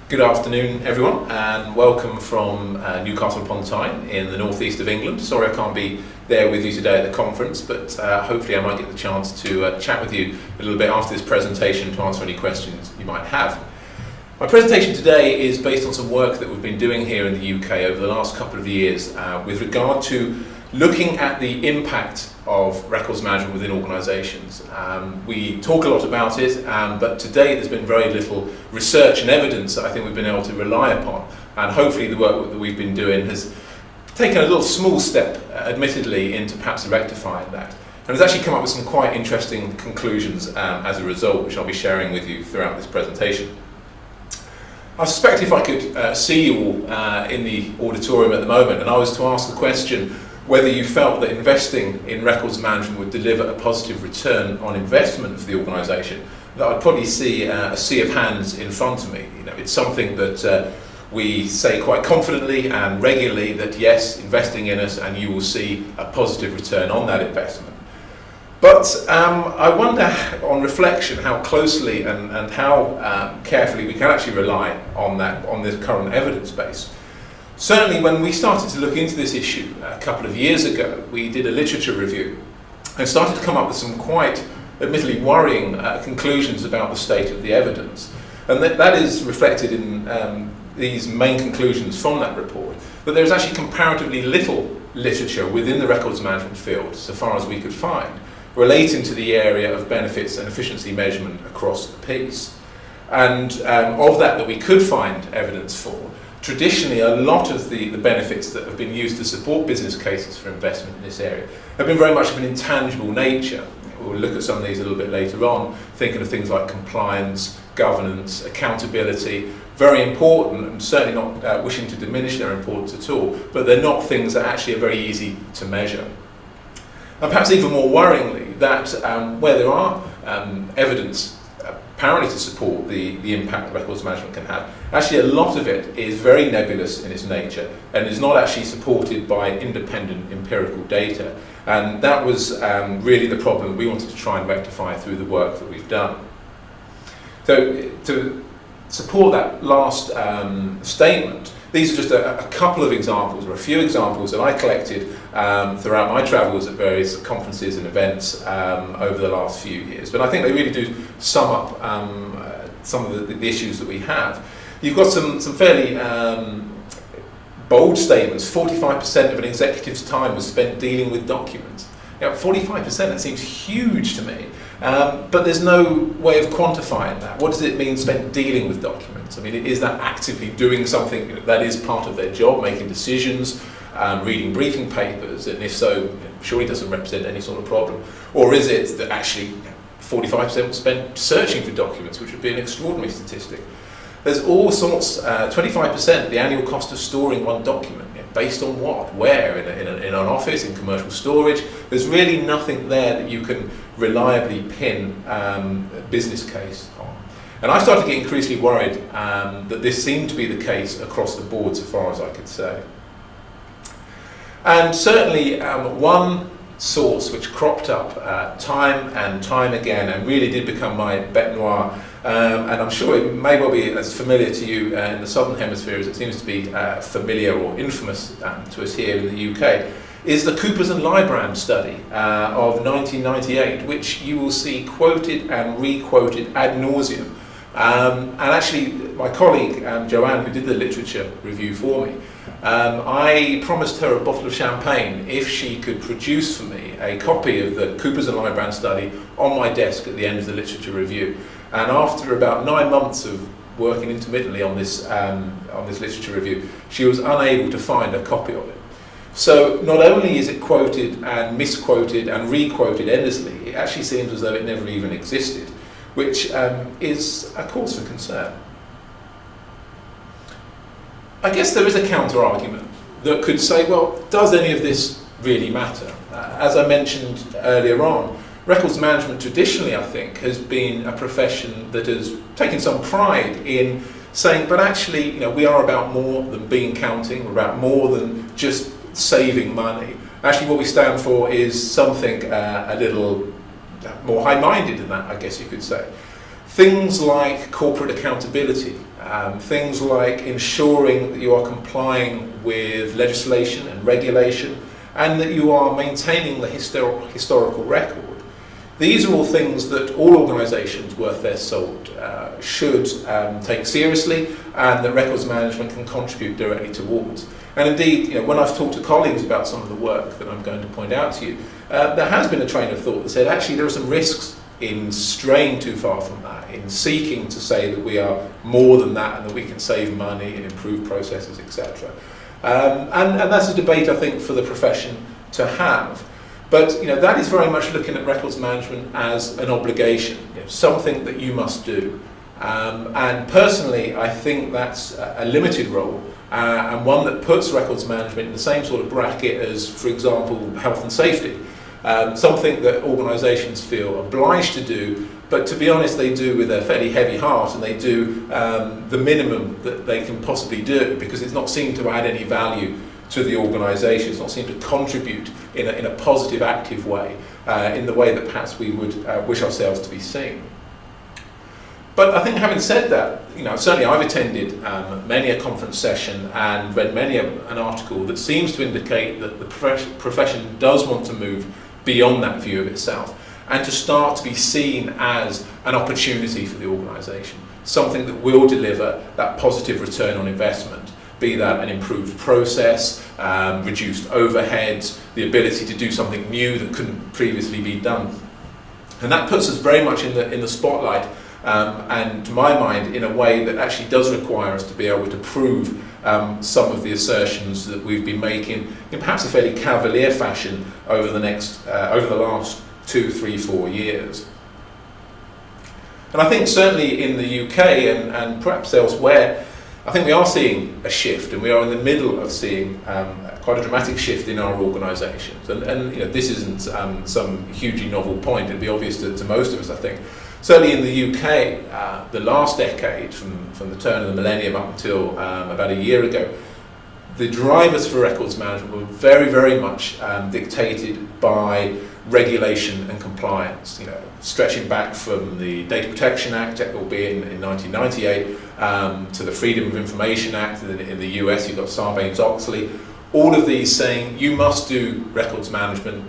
Good afternoon, everyone, and welcome from Newcastle upon Tyne in the northeast of England. Sorry I can't be there with you today at the conference, but hopefully I might get the chance to chat with you a little bit after this presentation to answer any questions you might have. My presentation today is based on some work that we've been doing here in the UK over the last couple of years with regard to looking at the impact of records management within organisations. We talk a lot about it, but to date there's been very little research and evidence that I think we've been able to rely upon, and hopefully the work that we've been doing has taken a little small step, admittedly, into perhaps rectifying that. And has actually come up with some quite interesting conclusions as a result, which I'll be sharing with you throughout this presentation. I suspect if I could see you all in the auditorium at the moment and I was to ask the question whether you felt that investing in records management would deliver a positive return on investment for the organisation, that I'd probably see a sea of hands in front of me. You know, it's something that we say quite confidently and regularly that yes, investing in us and you will see a positive return on that investment. But I wonder, on reflection, how closely and how carefully we can actually rely on this current evidence base. Certainly when we started to look into this issue a couple of years ago, we did a literature review and started to come up with some quite admittedly worrying conclusions about the state of the evidence. And that is reflected in these main conclusions from that report, that there's actually comparatively little literature within the records management field, so far as we could find, relating to the area of benefits and efficiency measurement across the piece. And of that we could find evidence for, traditionally a lot of the benefits that have been used to support business cases for investment in this area have been very much of an intangible nature. We'll look at some of these a little bit later on, thinking of things like compliance, governance, accountability, very important and certainly not wishing to diminish their importance at all, but they're not things that actually are very easy to measure. And perhaps even more worryingly, that where there are evidence apparently to support the impact records management can have, actually a lot of it is very nebulous in its nature and is not actually supported by independent empirical data. And that was really the problem we wanted to try and rectify through the work that we've done. So to support that last statement, these are just a couple of examples, or a few examples that I collected throughout my travels at various conferences and events over the last few years. But I think they really do sum up some of the issues that we have. You've got some fairly bold statements. 45% of an executive's time was spent dealing with documents. Now, 45%, that seems huge to me. But there's no way of quantifying that. What does it mean spent dealing with documents? I mean, is that actively doing something that is part of their job, making decisions, reading briefing papers, and if so, surely it doesn't represent any sort of problem? Or is it that actually 45% was spent searching for documents, which would be an extraordinary statistic? There's all sorts, 25%, the annual cost of storing one document. Based on what? Where? In an office, in commercial storage? There's really nothing there that you can reliably pin a business case on. And I started to get increasingly worried that this seemed to be the case across the board, so far as I could say. And certainly one source which cropped up time and time again and really did become my bête noire, and I'm sure it may well be as familiar to you in the Southern Hemisphere as it seems to be familiar or infamous to us here in the UK, is the Coopers and Lybrand study of 1998, which you will see quoted and re-quoted ad nauseum. And actually, my colleague Joanne, who did the literature review for me, I promised her a bottle of champagne if she could produce for me a copy of the Coopers and Lybrand study on my desk at the end of the literature review. And after about 9 months of working intermittently on this literature review, she was unable to find a copy of it. So not only is it quoted and misquoted and re-quoted endlessly, it actually seems as though it never even existed, which is a cause for concern. I guess there is a counter-argument that could say, well, does any of this really matter? As I mentioned earlier on, records management traditionally, I think, has been a profession that has taken some pride in saying, but actually, you know, we are about more than bean counting, we're about more than just saving money. Actually, what we stand for is something a little more high-minded than that, I guess you could say. Things like corporate accountability, things like ensuring that you are complying with legislation and regulation, and that you are maintaining the historical record. These are all things that all organisations worth their salt should take seriously, and that records management can contribute directly towards. And indeed, when I've talked to colleagues about some of the work that I'm going to point out to you, there has been a train of thought that said actually there are some risks in straying too far from that, in seeking to say that we are more than that and that we can save money and improve processes, etc. And that's a debate, I think, for the profession to have. But that is very much looking at records management as an obligation, something that you must do. And personally, I think that's a limited role, and one that puts records management in the same sort of bracket as, for example, health and safety. Something that organisations feel obliged to do, but to be honest, they do with a fairly heavy heart, and they do the minimum that they can possibly do, because it's not seen to add any value to the organisation. It's not seen to contribute in a positive, active way, in the way that perhaps we would wish ourselves to be seen. But I think, having said that, certainly I've attended many a conference session and read many an article that seems to indicate that the profession does want to move beyond that view of itself, and to start to be seen as an opportunity for the organisation, something that will deliver that positive return on investment, be that an improved process, reduced overheads, the ability to do something new that couldn't previously be done. And that puts us very much in the spotlight, and to my mind, in a way that actually does require us to be able to prove some of the assertions that we've been making in perhaps a fairly cavalier fashion over the last 2, 3, 4 years. And I think certainly in the UK and perhaps elsewhere, I think we are seeing a shift, and we are in the middle of seeing quite a dramatic shift in our organisations. And this isn't some hugely novel point. It'd be obvious to most of us, I think. Certainly in the UK, the last decade, from the turn of the millennium up until about a year ago, the drivers for records management were very, very much dictated by regulation and compliance. Stretching back from the Data Protection Act, albeit in 1998, to the Freedom of Information Act in the US. You've got Sarbanes-Oxley. All of these saying you must do records management,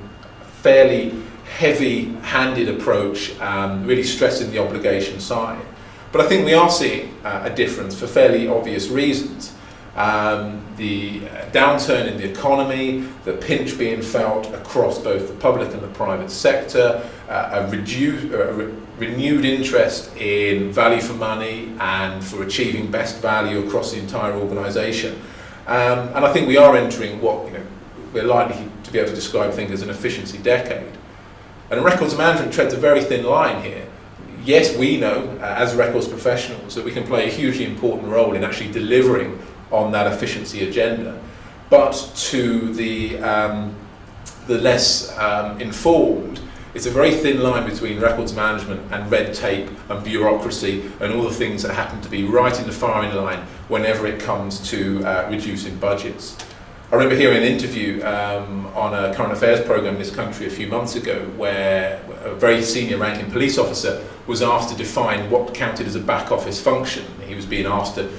fairly heavy-handed approach, really stressing the obligation side. But I think we are seeing a difference for fairly obvious reasons. The downturn in the economy, the pinch being felt across both the public and the private sector, a renewed interest in value for money and for achieving best value across the entire organisation. And I think we are entering what we're likely to be able to describe things as an efficiency decade. And records management treads a very thin line here. Yes, we know as records professionals that we can play a hugely important role in actually delivering on that efficiency agenda, but to the less informed, it's a very thin line between records management and red tape and bureaucracy and all the things that happen to be right in the firing line whenever it comes to reducing budgets. I remember hearing an interview on a current affairs programme in this country a few months ago, where a very senior ranking police officer was asked to define what counted as a back office function. He was being asked to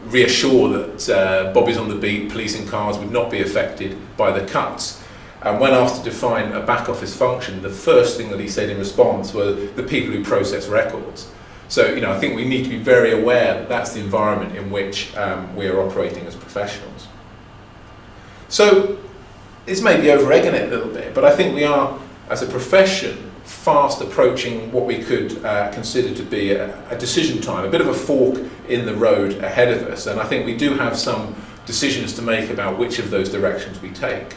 reassure that bobbies on the beat, policing cars would not be affected by the cuts. And when asked to define a back office function, the first thing that he said in response were the people who process records. So I think we need to be very aware that that's the environment in which we are operating as professionals. So this may be over-egging it a little bit, but I think we are, as a profession, fast approaching what we could consider to be a decision time, a bit of a fork in the road ahead of us. And I think we do have some decisions to make about which of those directions we take.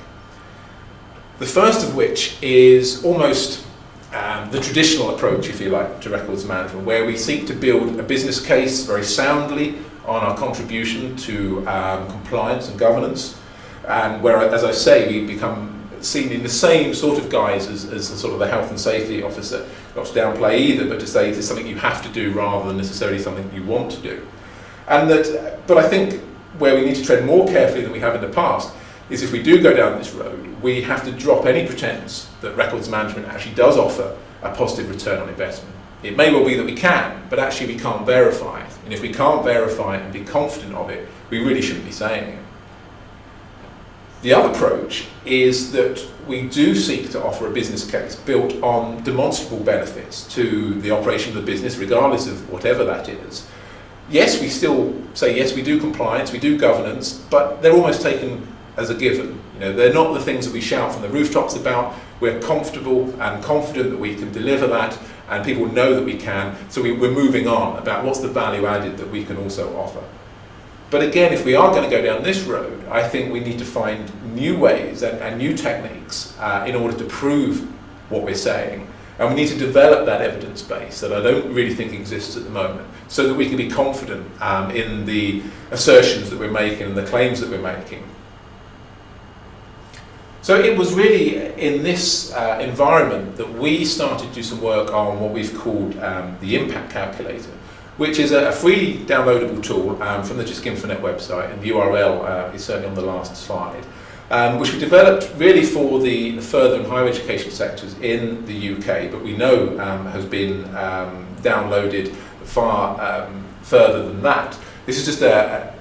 The first of which is almost the traditional approach, if you like, to records management, where we seek to build a business case very soundly on our contribution to compliance and governance. And where, as I say, we become seen in the same sort of guise as the sort of the health and safety officer, not to downplay either, but to say it is something you have to do rather than necessarily something you want to do. And that, but I think where we need to tread more carefully than we have in the past is if we do go down this road, we have to drop any pretense that records management actually does offer a positive return on investment. It may well be that we can, but actually we can't verify it. And if we can't verify it and be confident of it, we really shouldn't be saying it. The other approach is that we do seek to offer a business case built on demonstrable benefits to the operation of the business, regardless of whatever that is. Yes, we still say, yes, we do compliance, we do governance, but they're almost taken as a given. They're not the things that we shout from the rooftops about. We're comfortable and confident that we can deliver that, and people know that we can, so we're moving on about what's the value added that we can also offer. But again, if we are going to go down this road, I think we need to find new ways and new techniques in order to prove what we're saying. And we need to develop that evidence base that I don't really think exists at the moment, so that we can be confident in the assertions that we're making and the claims that we're making. So it was really in this environment that we started to do some work on what we've called the impact calculator, which is a freely downloadable tool from the JISC Infonet website, and the URL is certainly on the last slide, which we developed really for the further and higher education sectors in the UK, but we know has been downloaded far further than that. This is just a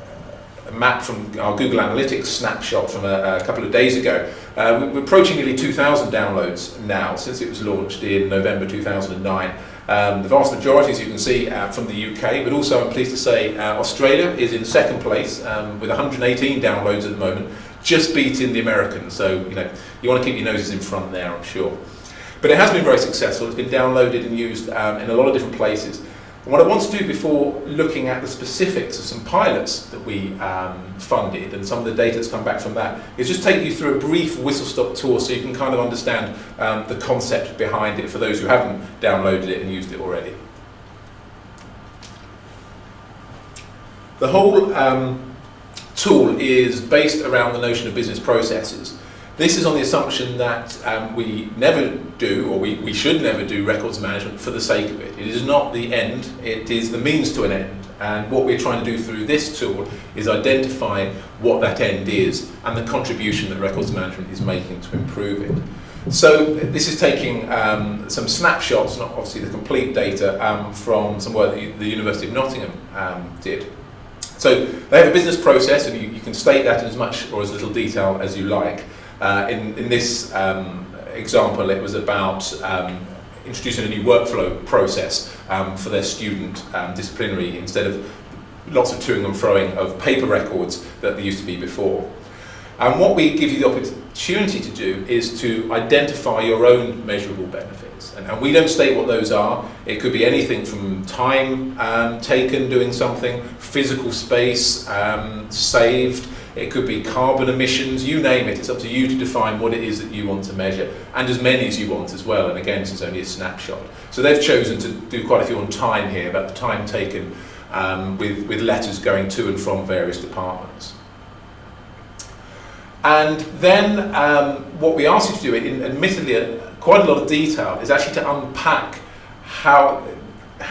map from our Google Analytics snapshot from a couple of days ago. We're approaching nearly 2,000 downloads now since it was launched in November 2009. The vast majority, as you can see, from the UK, but also I'm pleased to say Australia is in second place with 118 downloads at the moment, just beating the Americans. So you want to keep your noses in front there, I'm sure. But it has been very successful. It's been downloaded and used in a lot of different places. And what I want to do before looking at the specifics of some pilots that we funded and some of the data that's come back from that is just take you through a brief whistle-stop tour so you can kind of understand the concept behind it for those who haven't downloaded it and used it already. The whole tool is based around the notion of business processes. This is on the assumption that we never do, or we should never do, records management for the sake of it. It is not the end, it is the means to an end. And what we're trying to do through this tool is identify what that end is and the contribution that records management is making to improve it. So this is taking some snapshots, not obviously the complete data, from some work that the University of Nottingham did. So they have a business process, and you can state that in as much or as little detail as you like. In this example, it was about introducing a new workflow process for their student disciplinary, instead of lots of toing and froing of paper records that there used to be before. And what we give you the opportunity to do is to identify your own measurable benefits. And we don't state what those are. It could be anything from time taken doing something, physical space saved, it could be carbon emissions, you name it. It's up to you to define what it is that you want to measure, and as many as you want as well. And again, this is only a snapshot. So they've chosen to do quite a few on time here, about the time taken with letters going to and from various departments. And then what we ask you to do, in admittedly quite a lot of detail, is actually to unpack how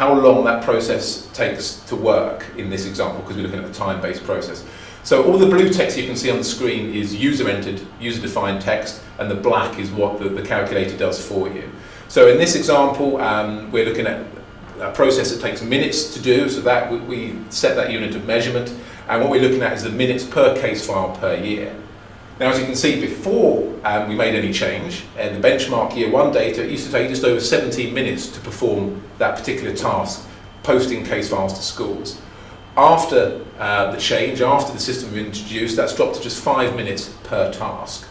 long that process takes to work in this example, because we're looking at a time-based process. So all the blue text you can see on the screen is user-entered, user-defined text, and the black is what the calculator does for you. So in this example, we're looking at a process that takes minutes to do, so that we set that unit of measurement, and what we're looking at is the minutes per case file per year. Now, as you can see, before we made any change, in the benchmark year one data, it used to take just over 17 minutes to perform that particular task, posting case files to schools. After the change, after the system was introduced, that's dropped to just 5 minutes per task.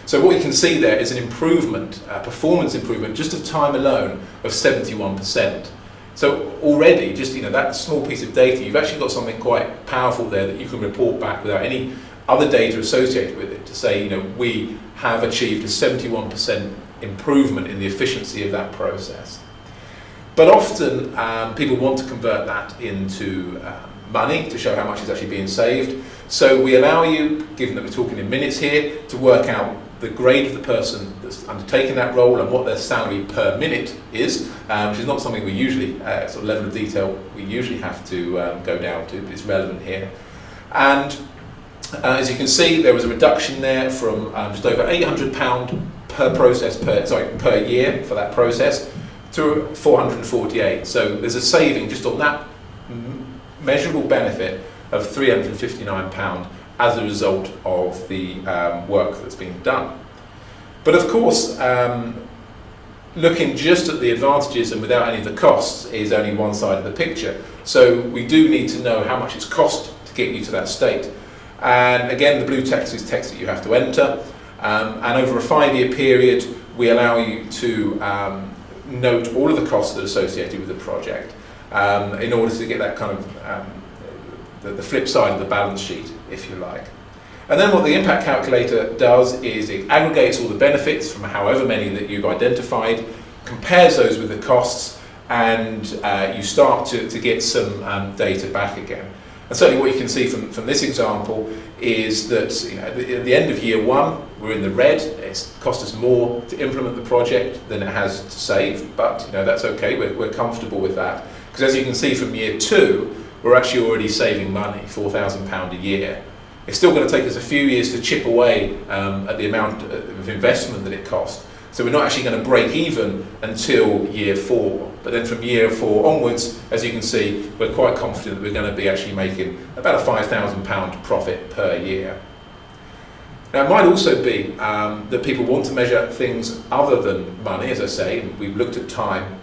So what you can see there is an improvement, a performance improvement, just of time alone, of 71%. So already, just that small piece of data, you've actually got something quite powerful there that you can report back without any other data associated with it, to say, we have achieved a 71% improvement in the efficiency of that process. But often people want to convert that into money to show how much is actually being saved. So we allow you, given that we're talking in minutes here, to work out the grade of the person that's undertaking that role and what their salary per minute is, which is not something we usually, sort of level of detail we usually have to go down to, but it's relevant here. And as you can see, there was a reduction there from just over £800 per year for that process, to 448. So there's a saving just on that measurable benefit of £359 as a result of the work that's been done. But of course, looking just at the advantages and without any of the costs is only one side of the picture. So we do need to know how much it's cost to get you to that state. And again, the blue text is text that you have to enter. And over a 5-year period, we allow you to note all of the costs that are associated with the project in order to get that kind of the flip side of the balance sheet, if you like. And then what the impact calculator does is it aggregates all the benefits from however many that you've identified, compares those with the costs, and you start to get some data back again. And certainly what you can see from this example is that at the end of year 1, we're in the red. It's cost us more to implement the project than it has to save, but that's okay, we're comfortable with that. Because as you can see from year 2, we're actually already saving money, £4,000 a year. It's still going to take us a few years to chip away at the amount of investment that it cost. So we're not actually going to break even until year 4. But then from year 4 onwards, as you can see, we're quite confident that we're going to be actually making about a £5,000 profit per year. Now it might also be that people want to measure things other than money, as I say, and we've looked at time.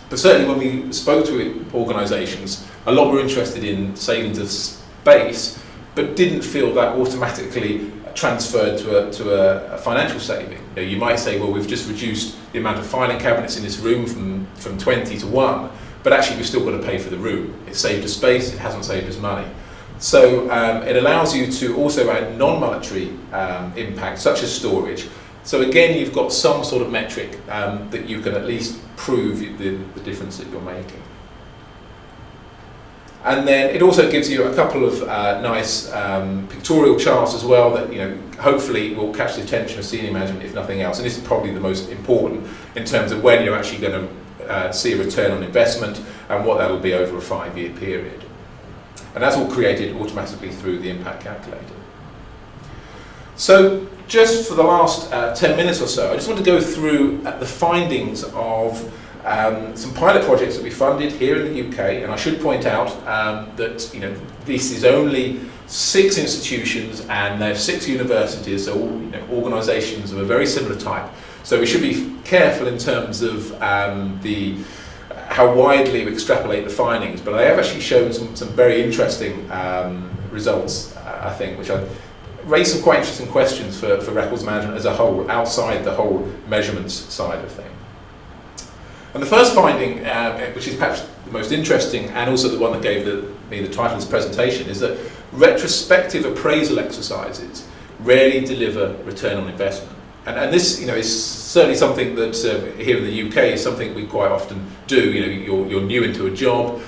But certainly when we spoke to organisations, a lot were interested in savings of space, but didn't feel that automatically transferred to a financial saving. You might say, well, we've just reduced the amount of filing cabinets in this room from 20 to 1, but actually we've still got to pay for the room. It saved us space, it hasn't saved us money. So it allows you to also add non-monetary impact, such as storage. So again, you've got some sort of metric that you can at least prove the difference that you're making. And then it also gives you a couple of nice pictorial charts as well that hopefully will catch the attention of senior management, if nothing else. And this is probably the most important in terms of when you're actually going to see a return on investment and what that will be over a 5-year period. And that's all created automatically through the impact calculator. So just for the last 10 minutes or so, I just want to go through the findings of some pilot projects that we funded here in the UK, and I should point out that this is only 6 institutions and they're 6 universities, so all organisations of a very similar type. So we should be careful in terms of how widely we extrapolate the findings, but I have actually shown some very interesting results, I think, which I raise some quite interesting questions for records management as a whole, outside the whole measurements side of things. And the first finding, which is perhaps the most interesting and also the one that gave me the title of this presentation, is that retrospective appraisal exercises rarely deliver return on investment. And this is certainly something that here in the UK is something we quite often do. You're new into a job,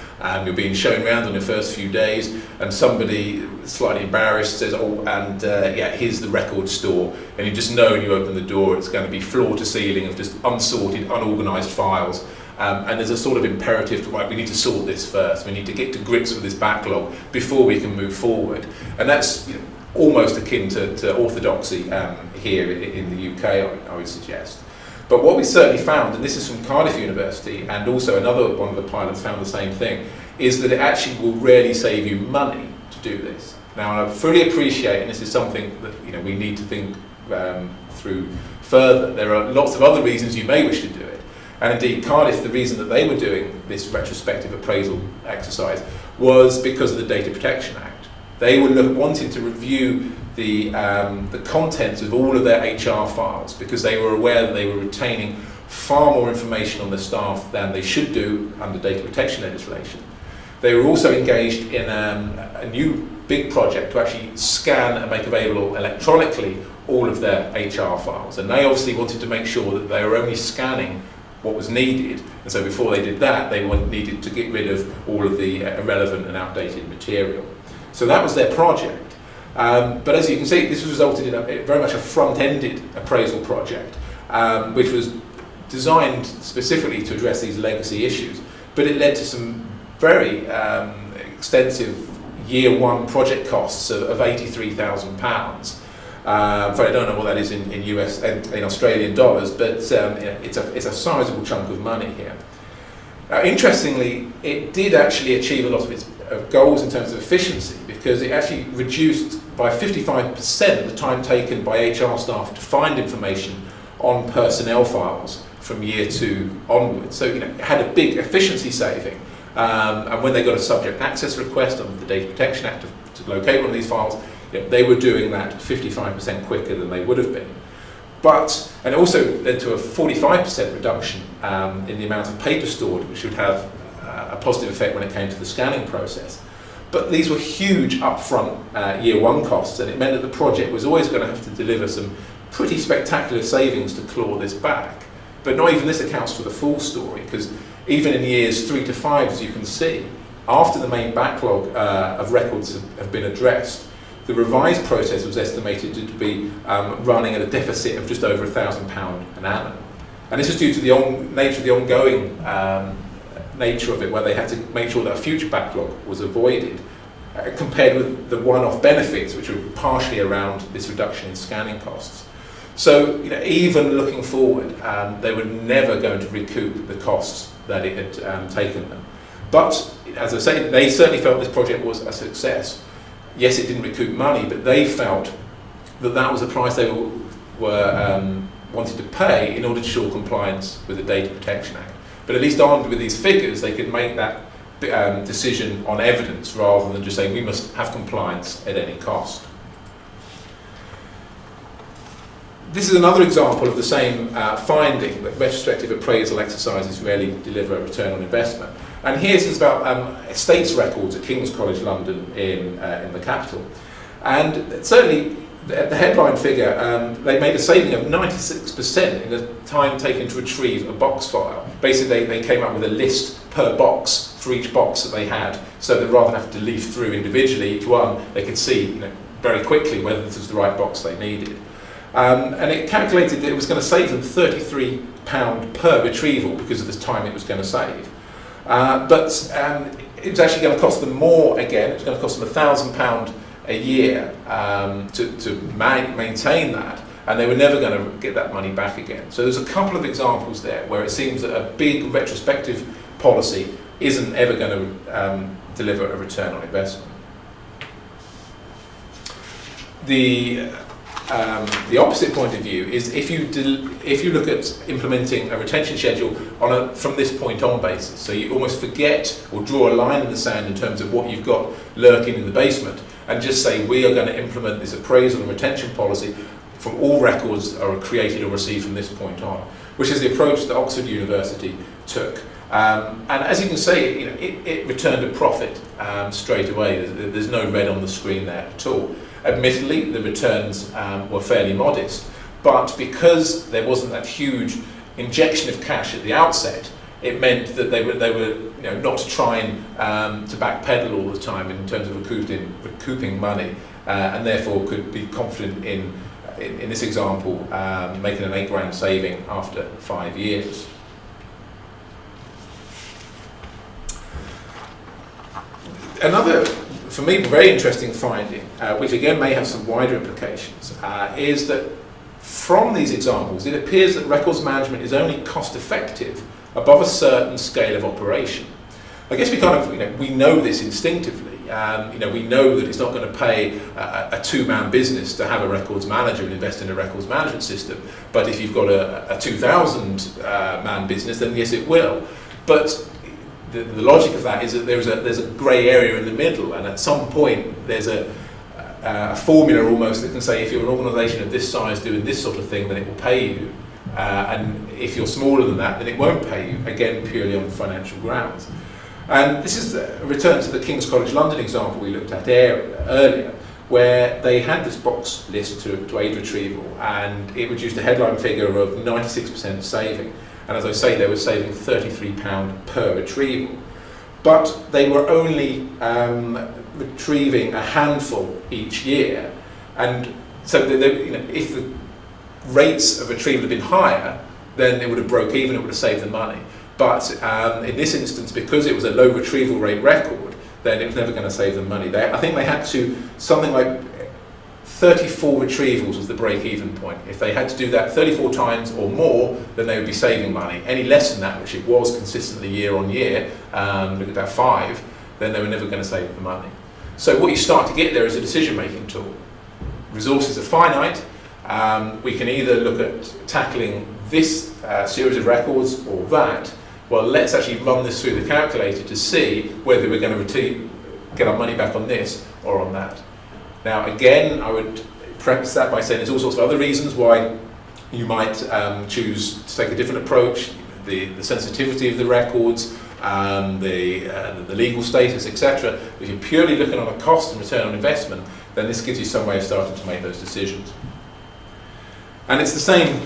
you're being shown around on your first few days, and somebody slightly embarrassed says, here's the record store, and you just know when you open the door it's going to be floor to ceiling of just unsorted, unorganised files, and there's a sort of imperative to, right, we need to sort this first, we need to get to grips with this backlog before we can move forward. And that's almost akin to orthodoxy here in the UK, I would suggest. But what we certainly found, and this is from Cardiff University, and also another one of the pilots found the same thing, is that it actually will rarely save you money to do this. Now, I fully appreciate, and this is something that we need to think through further, there are lots of other reasons you may wish to do it. And indeed, Cardiff, the reason that they were doing this retrospective appraisal exercise was because of the Data Protection Act. They were wanting to review the contents of all of their HR files because they were aware that they were retaining far more information on their staff than they should do under data protection legislation. They were also engaged in a new big project to actually scan and make available electronically all of their HR files. And they obviously wanted to make sure that they were only scanning what was needed. And so before they did that, they needed to get rid of all of the irrelevant and outdated material. So that was their project. But as you can see, this resulted in very much a front-ended appraisal project, which was designed specifically to address these legacy issues. But it led to some very extensive year 1 project costs of £83,000. I don't know what that is in US in Australian dollars, but it's a sizable chunk of money here. Interestingly, it did actually achieve a lot of its goals in terms of efficiency, because it actually reduced by 55% the time taken by HR staff to find information on personnel files from year 2 onwards. So it had a big efficiency saving. And when they got a subject access request under the Data Protection Act to locate one of these files, they were doing that 55% quicker than they would have been. And it also led to a 45% reduction in the amount of paper stored, which would have a positive effect when it came to the scanning process. But these were huge upfront year 1 costs, and it meant that the project was always going to have to deliver some pretty spectacular savings to claw this back. But not even this accounts for the full story, because even in years 3 to 5, as you can see, after the main backlog of records have been addressed, the revised process was estimated to be running at a deficit of just over £1,000 an annum. And this was due to the nature of the ongoing nature of it, where they had to make sure that a future backlog was avoided, compared with the one-off benefits, which were partially around this reduction in scanning costs. So, even looking forward, they were never going to recoup the costs that it had taken them. But, as I say, they certainly felt this project was a success. Yes, it didn't recoup money, but they felt that that was the price they were wanted to pay in order to ensure compliance with the Data Protection Act. But at least armed with these figures, they could make that decision on evidence rather than just saying we must have compliance at any cost. This is another example of the same finding, that retrospective appraisal exercises rarely deliver a return on investment. And here's about estates records at King's College London in the capital. And certainly, the headline figure, they made a saving of 96% in the time taken to retrieve a box file. Basically, they came up with a list per box for each box that they had, so that rather than have to leaf through individually each one, they could see very quickly whether this was the right box they needed. And it calculated that it was going to save them £33 per retrieval because of the time it was going to save. But it was actually going to cost them more again. It was going to cost them £1,000 a year to maintain that, and they were never going to get that money back again. So there's a couple of examples there where it seems that a big retrospective policy isn't ever going to deliver a return on investment. The opposite point of view is if you look at implementing a retention schedule on a from this point on basis, so you almost forget or draw a line in the sand in terms of what you've got lurking in the basement, and just say we are going to implement this appraisal and retention policy from all records that are created or received from this point on, which is the approach that Oxford University took. And as you can see, it returned a profit straight away. There's no red on the screen there at all. Admittedly, the returns were fairly modest, but because there wasn't that huge injection of cash at the outset, it meant that they were not to try and to backpedal all the time in terms of recouping money, and therefore could be confident in this example making an £8,000 saving after 5 years. Another, for me, very interesting finding, which again may have some wider implications, is that from these examples, it appears that records management is only cost effective above a certain scale of operation. I guess we we know this instinctively. We know that it's not going to pay a two-man business to have a records manager and invest in a records management system. But if you've got a 2,000 man business, then yes, it will. But the logic of that is that there's a grey area in the middle, and at some point there's a formula almost that can say if you're an organisation of this size doing this sort of thing, then it will pay you, and if you're smaller than that, then it won't pay you, again purely on financial grounds. And this is a return to the King's College London example we looked at earlier, where they had this box list to aid retrieval, and it reduced a headline figure of 96% saving. And as I say, they were saving £33 per retrieval. But they were only retrieving a handful each year. And so if the rates of retrieval had been higher, then it would have broke even, it would have saved the money. But in this instance, because it was a low retrieval rate record, then it was never going to save them money. I think they had to, something like 34 retrievals was the break-even point. If they had to do that 34 times or more, then they would be saving money. Any less than that, which it was consistently year on year, look at about 5, then they were never going to save the money. So what you start to get there is a decision-making tool. Resources are finite. We can either look at tackling this series of records or that. Well, let's actually run this through the calculator to see whether we're going to get our money back on this or on that. Now, again, I would preface that by saying there's all sorts of other reasons why you might choose to take a different approach. The sensitivity of the records, the legal status, etc. If you're purely looking on a cost and return on investment, then this gives you some way of starting to make those decisions. And it's the same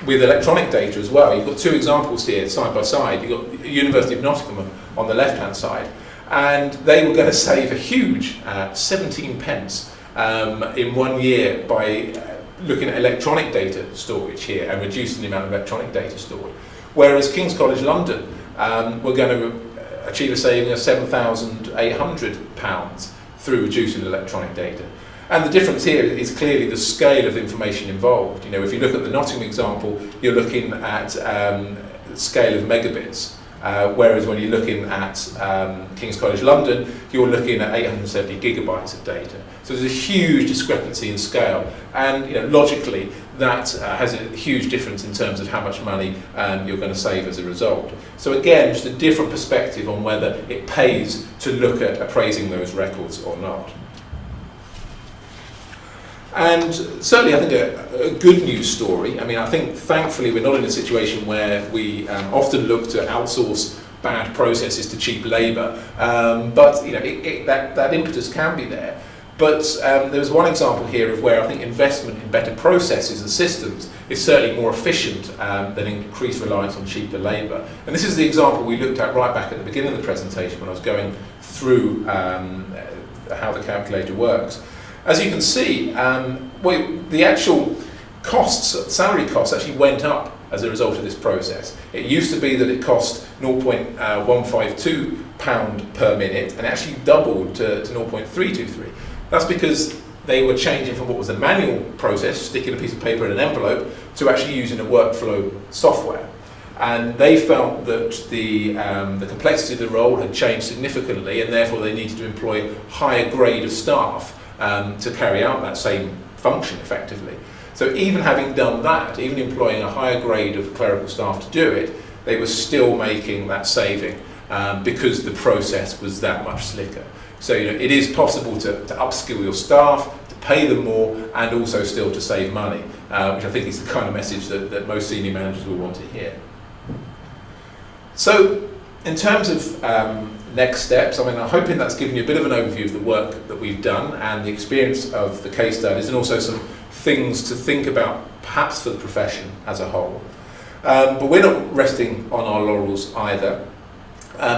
with electronic data as well. You've got 2 examples here, side by side. You've got the University of Nottingham on the left-hand side, and they were going to save a huge 17 pence in 1 year by looking at electronic data storage here and reducing the amount of electronic data stored. Whereas King's College London were going to achieve a saving of £7,800 through reducing electronic data. And the difference here is clearly the scale of the information involved. You know, if you look at the Nottingham example, you're looking at the scale of megabits. Whereas when you're looking at King's College London, you're looking at 870 gigabytes of data. So there's a huge discrepancy in scale, and logically that has a huge difference in terms of how much money you're going to save as a result. So again, just a different perspective on whether it pays to look at appraising those records or not. And certainly I think a good news story. I mean, I think thankfully we're not in a situation where we often look to outsource bad processes to cheap labour, but that impetus can be there. But there's one example here of where I think investment in better processes and systems is certainly more efficient than increased reliance on cheaper labour. And this is the example we looked at right back at the beginning of the presentation when I was going through how the calculator works. As you can see, the actual costs, salary costs, actually went up as a result of this process. It used to be that it cost £0.152 per minute, and it actually doubled to 0.323. That's because they were changing from what was a manual process, sticking a piece of paper in an envelope, to actually using a workflow software. And they felt that the complexity of the role had changed significantly, and therefore they needed to employ a higher grade of staff to carry out that same function effectively. So even having done that, even employing a higher grade of clerical staff to do it, they were still making that saving because the process was that much slicker. So it is possible to upskill your staff, to pay them more, and also still to save money, which I think is the kind of message that most senior managers will want to hear. So in terms of next steps, I mean, I'm hoping that's given you a bit of an overview of the work that we've done and the experience of the case studies, and also some things to think about perhaps for the profession as a whole. But we're not resting on our laurels either.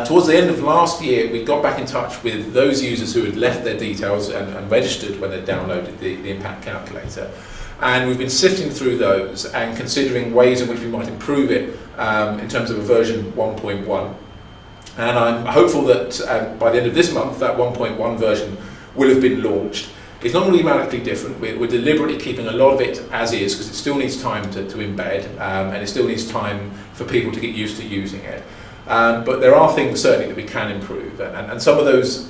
Towards the end of last year, we got back in touch with those users who had left their details and registered when they downloaded the impact calculator. And we've been sifting through those and considering ways in which we might improve it in terms of a version 1.1. And I'm hopeful that by the end of this month, that 1.1 version will have been launched. It's not really radically different. We're deliberately keeping a lot of it as is, because it still needs time to embed, and it still needs time for people to get used to using it. But there are things certainly that we can improve, and some of those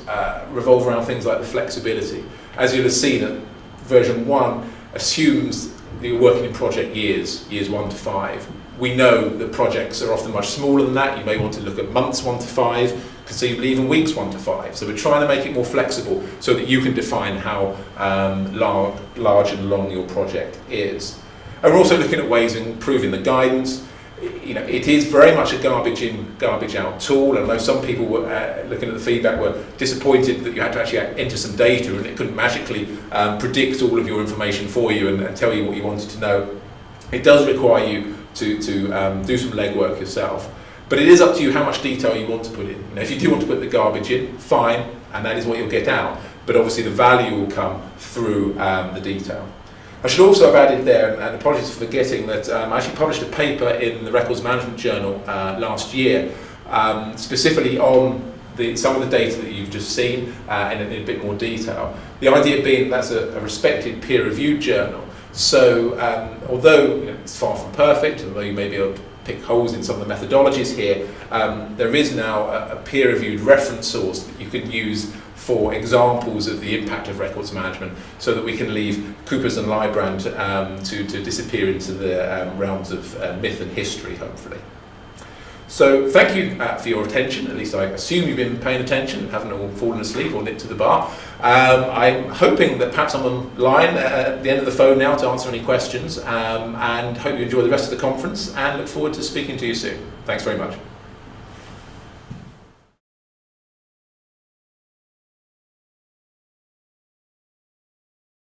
revolve around things like the flexibility. As you'll have seen, that version 1 assumes that you're working in project years 1 to 5. We know that projects are often much smaller than that. You may want to look at months 1 to 5, conceivably even weeks 1 to 5. So we're trying to make it more flexible so that you can define how large and long your project is. And we're also looking at ways of improving the guidance. It is very much a garbage in, garbage out tool, and I know some people were looking at the feedback were disappointed that you had to actually enter some data and it couldn't magically predict all of your information for you and tell you what you wanted to know. It does require you to do some legwork yourself, but it is up to you how much detail you want to put in. If you do want to put the garbage in, fine, and that is what you'll get out, but obviously the value will come through the detail. I should also have added there, and apologies for forgetting, that I actually published a paper in the Records Management Journal last year, specifically on some of the data that you've just seen in a bit more detail. The idea being that's a respected peer-reviewed journal. So although it's far from perfect, although you may be able to pick holes in some of the methodologies here, there is now a peer-reviewed reference source that you can use for examples of the impact of records management, so that we can leave Coopers and Lybrand to disappear into the realms of myth and history, hopefully. So thank you for your attention. At least I assume you've been paying attention and haven't all fallen asleep or nipped to the bar. I'm hoping that perhaps I'm online at the end of the phone now to answer any questions, and hope you enjoy the rest of the conference and look forward to speaking to you soon. Thanks very much.